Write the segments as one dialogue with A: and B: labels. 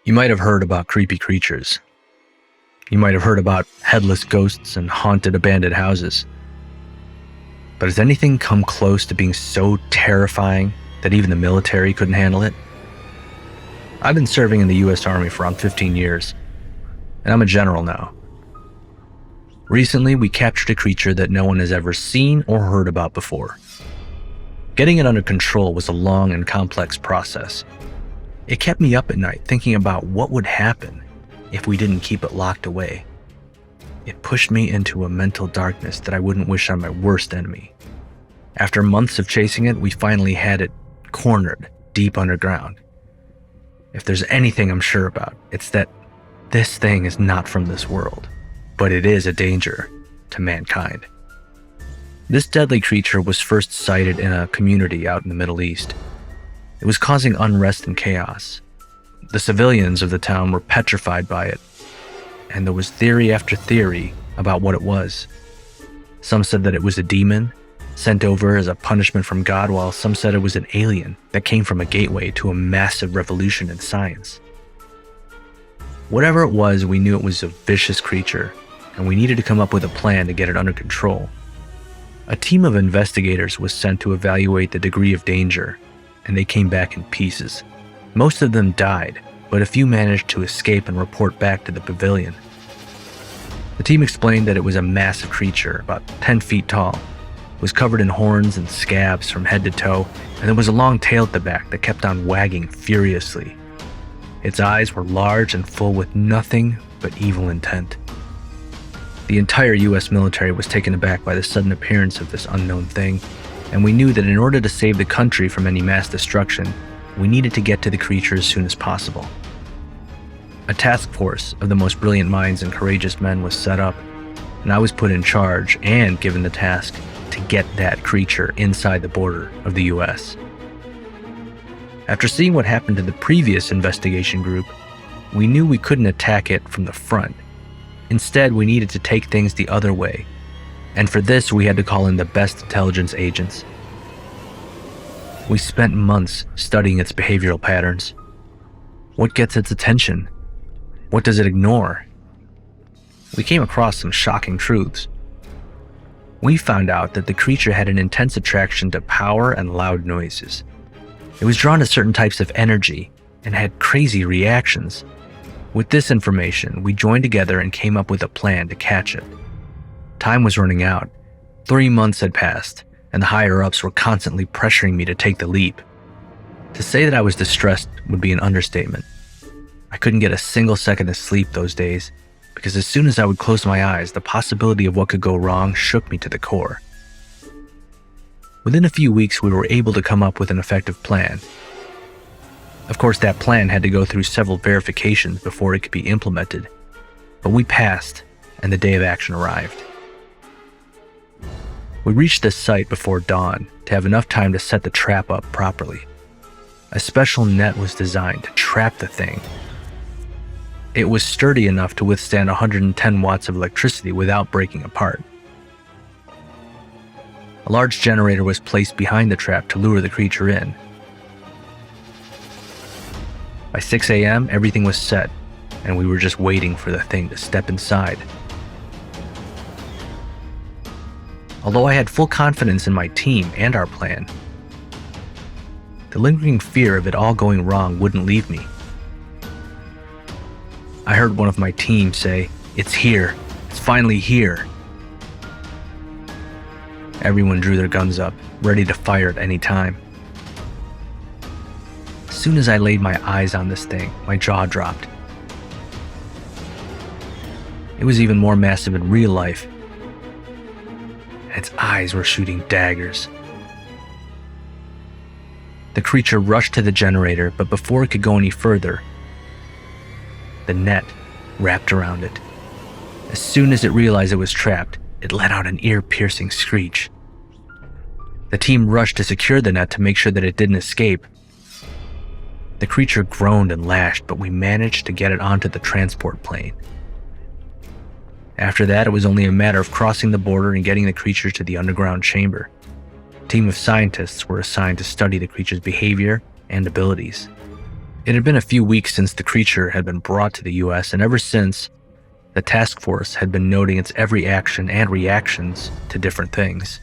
A: You might have heard about creepy creatures. You might have heard about headless ghosts and haunted abandoned houses. But has anything come close to being so terrifying that even the military couldn't handle it? I've been serving in the US Army for around 15 years, and I'm a general now. Recently, we captured a creature that no one has ever seen or heard about before. Getting it under control was a long and complex process. It kept me up at night thinking about what would happen if we didn't keep it locked away. It pushed me into a mental darkness that I wouldn't wish on my worst enemy. After months of chasing it, we finally had it cornered deep underground. If there's anything I'm sure about, it's that this thing is not from this world, but it is a danger to mankind. This deadly creature was first sighted in a community out in the Middle East. It was causing unrest and chaos. The civilians of the town were petrified by it, and there was theory after theory about what it was. Some said that it was a demon sent over as a punishment from God, while some said it was an alien that came from a gateway to a massive revolution in science. Whatever it was, we knew it was a vicious creature, and we needed to come up with a plan to get it under control. A team of investigators was sent to evaluate the degree of danger, and they came back in pieces. Most of them died, but a few managed to escape and report back to the pavilion. The team explained that it was a massive creature, about 10 feet tall. It was covered in horns and scabs from head to toe, and there was a long tail at the back that kept on wagging furiously. Its eyes were large and full with nothing but evil intent. The entire US military was taken aback by the sudden appearance of this unknown thing, and we knew that in order to save the country from any mass destruction, we needed to get to the creature as soon as possible. A task force of the most brilliant minds and courageous men was set up, and I was put in charge and given the task to get that creature inside the border of the US. After seeing what happened to the previous investigation group, we knew we couldn't attack it from the front. Instead, we needed to take things the other way, and for this we had to call in the best intelligence agents. We spent months studying its behavioral patterns. What gets its attention? What does it ignore? We came across some shocking truths. We found out that the creature had an intense attraction to power and loud noises. It was drawn to certain types of energy and had crazy reactions. With this information, we joined together and came up with a plan to catch it. Time was running out. 3 months had passed, and the higher-ups were constantly pressuring me to take the leap. To say that I was distressed would be an understatement. I couldn't get a single second of sleep those days, because as soon as I would close my eyes, the possibility of what could go wrong shook me to the core. Within a few weeks, we were able to come up with an effective plan. Of course, that plan had to go through several verifications before it could be implemented, but we passed, and the day of action arrived. We reached the site before dawn to have enough time to set the trap up properly. A special net was designed to trap the thing. It was sturdy enough to withstand 110 watts of electricity without breaking apart. A large generator was placed behind the trap to lure the creature in. By 6 a.m., everything was set, and we were just waiting for the thing to step inside. Although I had full confidence in my team and our plan, the lingering fear of it all going wrong wouldn't leave me. I heard one of my team say, "It's here. It's finally here." Everyone drew their guns up, ready to fire at any time. As soon as I laid my eyes on this thing, my jaw dropped. It was even more massive in real life. Its eyes were shooting daggers. The creature rushed to the generator, but before it could go any further, the net wrapped around it. As soon as it realized it was trapped, it let out an ear-piercing screech. The team rushed to secure the net to make sure that it didn't escape. The creature groaned and lashed, but we managed to get it onto the transport plane. After that, it was only a matter of crossing the border and getting the creature to the underground chamber. A team of scientists were assigned to study the creature's behavior and abilities. It had been a few weeks since the creature had been brought to the US, and ever since, the task force had been noting its every action and reactions to different things.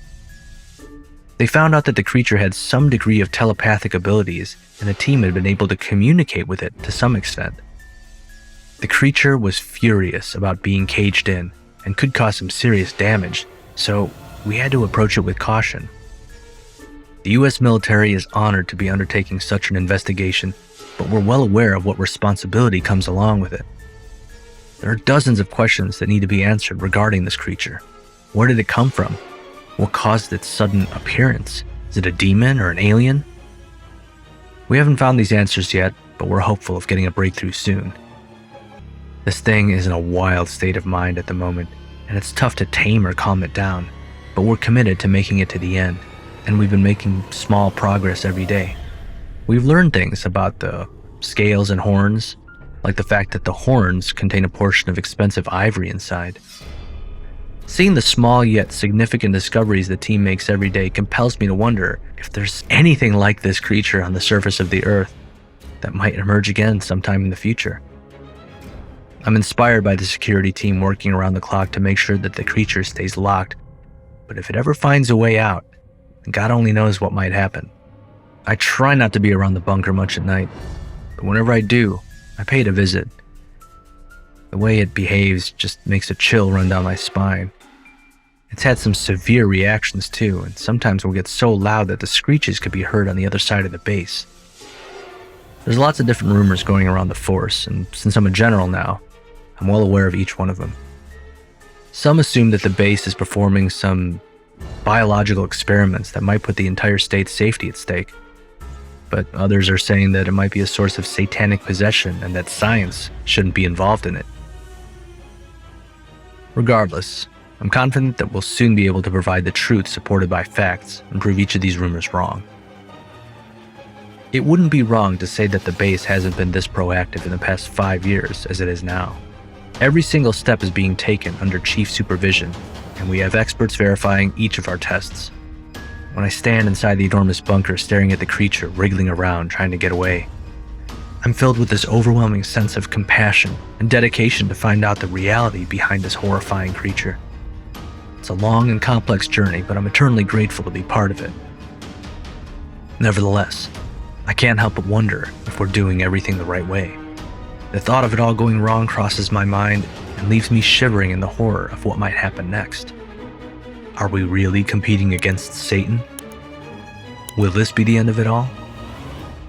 A: They found out that the creature had some degree of telepathic abilities, and the team had been able to communicate with it to some extent. The creature was furious about being caged in and could cause some serious damage, so we had to approach it with caution. The US military is honored to be undertaking such an investigation, but we're well aware of what responsibility comes along with it. There are dozens of questions that need to be answered regarding this creature. Where did it come from? What caused its sudden appearance? Is it a demon or an alien? We haven't found these answers yet, but we're hopeful of getting a breakthrough soon. This thing is in a wild state of mind at the moment, and it's tough to tame or calm it down, but we're committed to making it to the end, and we've been making small progress every day. We've learned things about the scales and horns, like the fact that the horns contain a portion of expensive ivory inside. Seeing the small yet significant discoveries the team makes every day compels me to wonder if there's anything like this creature on the surface of the Earth that might emerge again sometime in the future. I'm inspired by the security team working around the clock to make sure that the creature stays locked, but if it ever finds a way out, God only knows what might happen. I try not to be around the bunker much at night, but whenever I do, I pay it a visit. The way it behaves just makes a chill run down my spine. It's had some severe reactions too, and sometimes will get so loud that the screeches could be heard on the other side of the base. There's lots of different rumors going around the force, and since I'm a general now, I'm well aware of each one of them. Some assume that the base is performing some biological experiments that might put the entire state's safety at stake. But others are saying that it might be a source of satanic possession and that science shouldn't be involved in it. Regardless, I'm confident that we'll soon be able to provide the truth supported by facts and prove each of these rumors wrong. It wouldn't be wrong to say that the base hasn't been this proactive in the past 5 years as it is now. Every single step is being taken under chief supervision, and we have experts verifying each of our tests. When I stand inside the enormous bunker staring at the creature wriggling around trying to get away, I'm filled with this overwhelming sense of compassion and dedication to find out the reality behind this horrifying creature. It's a long and complex journey, but I'm eternally grateful to be part of it. Nevertheless, I can't help but wonder if we're doing everything the right way. The thought of it all going wrong crosses my mind and leaves me shivering in the horror of what might happen next. Are we really competing against Satan? Will this be the end of it all?